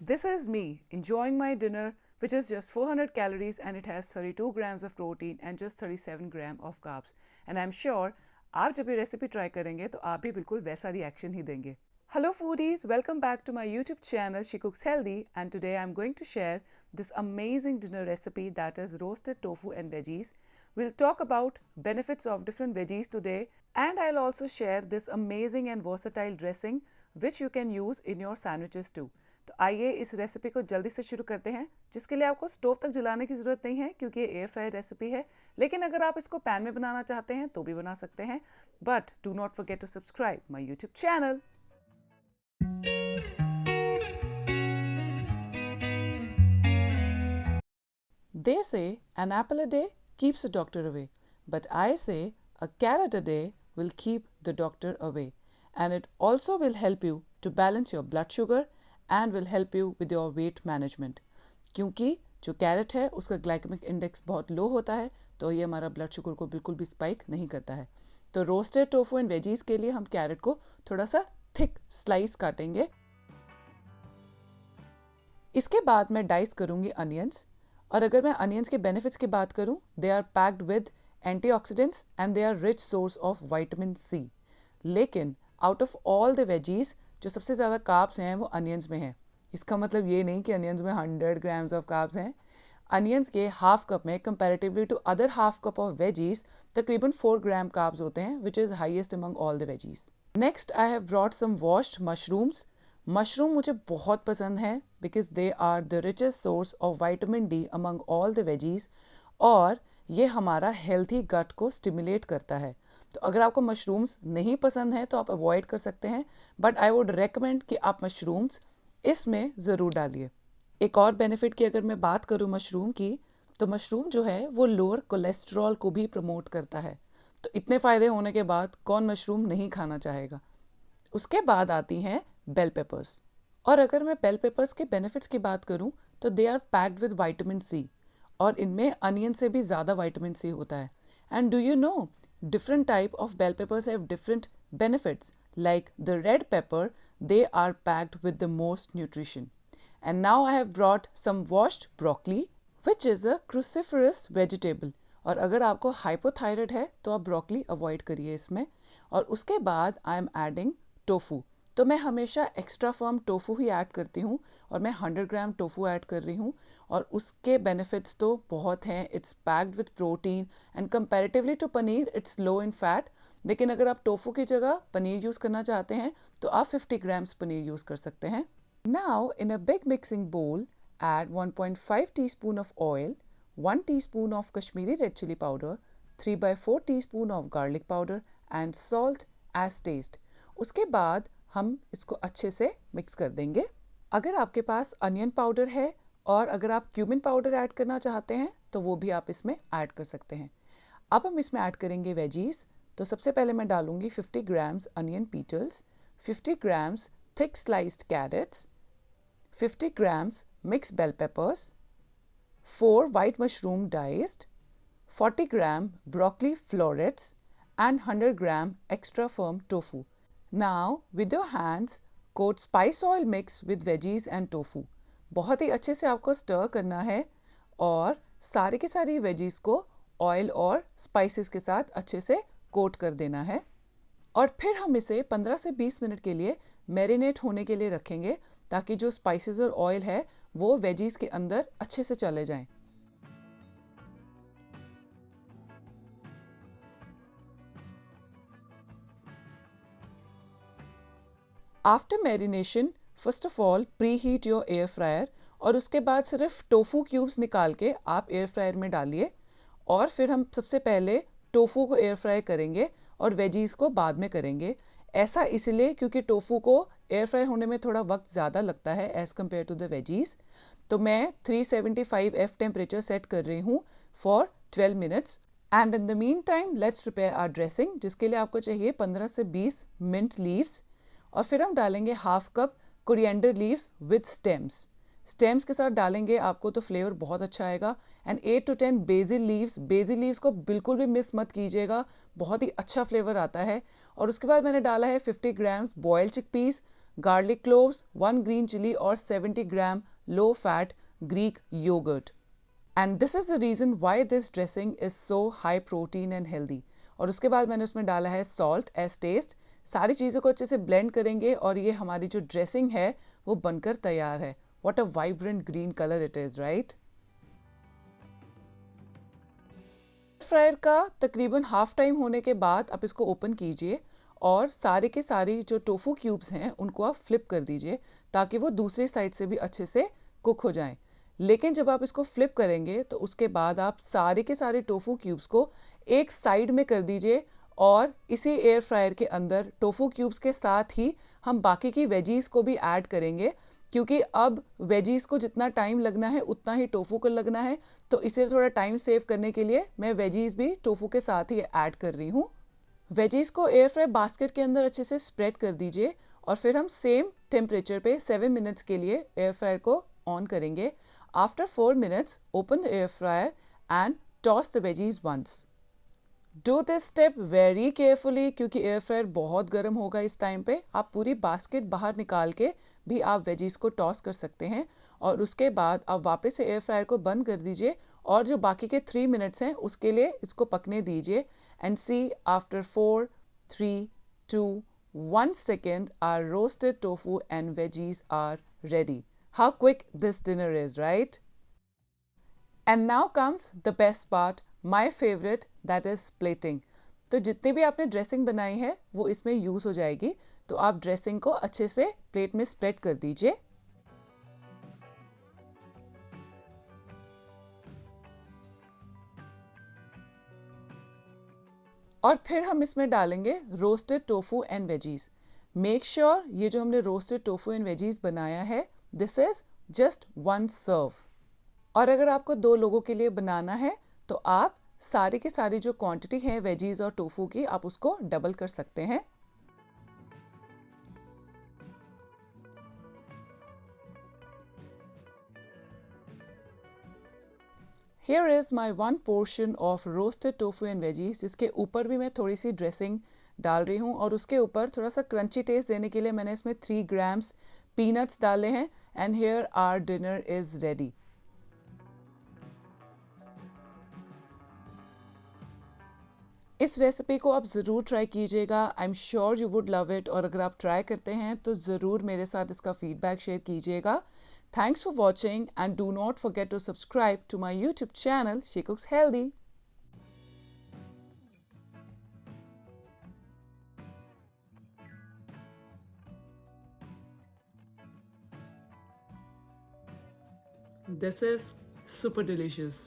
This is me enjoying my dinner, which is just 400 calories and it has 32 grams of protein and just 37 gram of carbs. And I'm sure आप जब ये recipe try करेंगे तो आप भी बिल्कुल वैसा रिएक्शन ही देंगे. Hello foodies, welcome back to my YouTube channel She Cooks Healthy, and today I'm going to share this amazing dinner recipe that is roasted tofu and veggies. We'll talk about benefits of different veggies today, and I'll also share this amazing and versatile dressing which you can use in your sandwiches too. तो आइए इस recipe को जल्दी से शुरू करते हैं, जिसके लिए आपको स्टोव तक जलाने की ज़रूरत नहीं है क्योंकि ये एयर फ्रायर रेसिपी है. लेकिन अगर आप इसको पैन में बनाना चाहते हैं तो भी बना सकते हैं. But do not forget to subscribe my YouTube channel. They say an apple a day keeps the doctor away, but I say a carrot a day will keep the doctor away, and it also will help you to balance your blood sugar and will help you with your weight management. क्योंकि जो carat है उसका glycaemic index बहुत लो होता है, तो ये हमारा ब्लड शुगर को बिल्कुल भी स्पाइक नहीं करता है. तो रोस्टेड टोफू एंड वेजीज के लिए हम कैरेट को थोड़ा सा थिक स्लाइस काटेंगे. इसके बाद मैं डाइस करूँगी अनियंस. और अगर मैं अनियंस के बेनिफिट्स की बात करूं, they are packed with antioxidants and they are rich source of vitamin C. लेकिन out of all the veggies जो सबसे ज़्यादा कार्ब्स हैं वो अनियंस में हैं. इसका मतलब ये नहीं कि अनियंस में 100 ग्राम्स ऑफ कार्ब्स हैं. अनियंस के हाफ कप में comparatively to other half cup of veggies तकरीबन 4 ग्राम कार्ब्स होते हैं, which is highest among all the veggies. Next I have brought some washed mushrooms. Mushroom मुझे बहुत पसंद है because they are the richest source of vitamin D among all the veggies, और ये हमारा हेल्थी गट को स्टिमुलेट करता है. तो अगर आपको मशरूम्स नहीं पसंद है तो आप अवॉइड कर सकते हैं, बट आई वुड रेकमेंड कि आप मशरूम्स इसमें ज़रूर डालिए. एक और बेनिफिट की अगर मैं बात करूँ मशरूम की, तो मशरूम जो है वो लोअर कोलेस्ट्रॉल को भी प्रमोट करता है. तो इतने फ़ायदे होने के बाद कौन मशरूम नहीं खाना चाहेगा. उसके बाद आती हैं बेल पेपर्स. और अगर मैं बेल पेपर्स के बेनिफिट्स की बात करूं तो they are packed with vitamin C, और इनमें अनियन से भी ज़्यादा विटामिन सी होता है. And do you know different type of bell peppers have different benefits. Like the red pepper, they are packed with the most nutrition. And now I have brought some washed broccoli which is a cruciferous vegetable. और अगर आपको hypothyroid है तो आप broccoli avoid करिए इसमें. और उसके बाद आई एम एडिंग टोफू. तो मैं हमेशा एक्स्ट्रा फर्म टोफू ही ऐड करती हूँ, और मैं 100 ग्राम टोफू ऐड कर रही हूँ. और उसके बेनिफिट्स तो बहुत हैं. It's packed with protein and comparatively to paneer it's low in fat. लेकिन अगर आप टोफू की जगह पनीर यूज़ करना चाहते हैं तो आप 50 ग्राम्स पनीर यूज़ कर सकते हैं. Now in a big mixing bowl add 1.5 teaspoon of oil, 1 teaspoon of Kashmiri red chili powder, 3/4 teaspoon of garlic powder and salt as taste. उसके बाद हम इसको अच्छे से मिक्स कर देंगे. अगर आपके पास अनियन पाउडर है और अगर आप क्यूमिन पाउडर ऐड करना चाहते हैं तो वो भी आप इसमें ऐड कर सकते हैं. अब हम इसमें ऐड करेंगे वेजीज. तो सबसे पहले मैं डालूंगी 50 grams onion petals, 50 grams thick sliced carrots, 50 grams mix bell peppers, 4 white mushroom diced, 40 gram broccoli florets and 100 gram extra firm tofu. Now with your hands coat spice oil mix with veggies and tofu. बहुत ही अच्छे से आपको stir करना है और सारे के सारी वेजीज को ऑयल और स्पाइसेस के साथ अच्छे से कोट कर देना है. और फिर हम इसे 15 से 20 मिनट के लिए मैरिनेट होने के लिए रखेंगे, ताकि जो स्पाइसेस और ऑयल है वो वेजीज के अंदर अच्छे से चले जाएं. After marination first of all pre heat your air fryer, और उसके बाद सिर्फ टोफू क्यूब्स निकाल के आप एयर फ्रायर में डालिए. और फिर हम सबसे पहले टोफू को एयर फ्राई करेंगे और वेजीज़ को बाद में करेंगे. ऐसा इसलिए क्योंकि टोफू को एयर फ्राई होने में थोड़ा वक्त ज़्यादा लगता है as compare to the veggies. तो मैं 375 टेम्परेचर सेट कर रही हूँ for 12 minutes. And in the mean time let's prepare our dressing, जिसके लिए आपको चाहिए 15 से 20 मिंट लीव्स. और फिर हम डालेंगे half cup coriander leaves with stems. Stems के साथ डालेंगे आपको तो फ्लेवर बहुत अच्छा आएगा. And 8 to 10 BECIL leaves. BECIL leaves को बिल्कुल भी मिस मत कीजिएगा, बहुत ही अच्छा फ्लेवर आता है. और उसके बाद मैंने डाला है 50 grams boiled chickpeas. garlic cloves, 1 green chili और 70 gram low fat Greek yogurt. And this is the reason why this dressing is so high protein and healthy. और उसके बाद मैंने उसमें डाला है salt as taste. सारी चीज़ों को अच्छे से ब्लेंड करेंगे और ये हमारी जो ड्रेसिंग है वो बनकर तैयार है. What a vibrant green color it is, right? Fryer का तकरीबन हाफ टाइम होने के बाद आप इसको ओपन कीजिए और सारे के सारी जो टोफू क्यूब्स हैं उनको आप फ्लिप कर दीजिए ताकि वो दूसरी साइड से भी अच्छे से कुक हो जाएं. लेकिन जब आप इसको फ्लिप करेंगे तो उसके बाद आप सारे के सारे टोफू क्यूब्स को एक साइड में कर दीजिए और इसी एयर फ्रायर के अंदर टोफू क्यूब्स के साथ ही हम बाकी की वेजीज़ को भी ऐड करेंगे क्योंकि अब वेजीज़ को जितना टाइम लगना है उतना ही टोफू को लगना है. तो इसे थोड़ा टाइम सेव करने के लिए मैं वेजीज़ भी टोफू के साथ ही ऐड कर रही हूँ. वेजीज़ को एयर फ्राई बास्केट के अंदर अच्छे से स्प्रेड कर दीजिए और फिर हम सेम टेम्परेचर पे 7 मिनट्स के लिए एयर फ्रायर को ऑन करेंगे. After 4 minutes open the air fryer and toss the veggies once. Do this step very carefully क्योंकि एयर फ्रायर बहुत गर्म होगा इस टाइम पे. आप पूरी बास्केट बाहर निकाल के भी आप वेजीज़ को टॉस कर सकते हैं और उसके बाद आप वापस से एयर फ्रायर को बंद कर दीजिए और जो बाकी के 3 मिनट्स हैं उसके लिए इसको पकने दीजिए. And see after 4, 3, 2, 1 second our roasted tofu and veggies are ready. How quick this dinner is, right? And now comes the best part, my favorite, that is plating. तो जितनी भी आपने ड्रेसिंग बनाई है वो इसमें यूज़ हो जाएगी. तो आप ड्रेसिंग को अच्छे से प्लेट में स्प्रेड कर दीजिए. और फिर हम इसमें डालेंगे roasted tofu and veggies. Make sure ये जो हमने रोस्टेड टोफू एंड वेजीज़ बनाया है दिस इज़ जस्ट 1 सर्व. और अगर आपको 2 लोगों के लिए बनाना है तो आप सारी की सारी जो क्वांटिटी है वेजीज़ और टोफू की आप उसको डबल कर सकते हैं. Here is my 1 portion of roasted tofu and veggies जिसके ऊपर भी मैं थोड़ी सी ड्रेसिंग डाल रही हूँ और उसके ऊपर थोड़ा सा क्रंची टेस्ट देने के लिए मैंने इसमें 3 grams पीनट्स डाले हैं. And here our dinner is ready. इस रेसिपी को आप ज़रूर ट्राई कीजिएगा. I am sure you would love it. और अगर आप ट्राई करते हैं तो ज़रूर मेरे साथ इसका फीडबैक शेयर कीजिएगा. Thanks for watching and do not forget to subscribe to my YouTube channel, She Cooks Healthy. This is super delicious.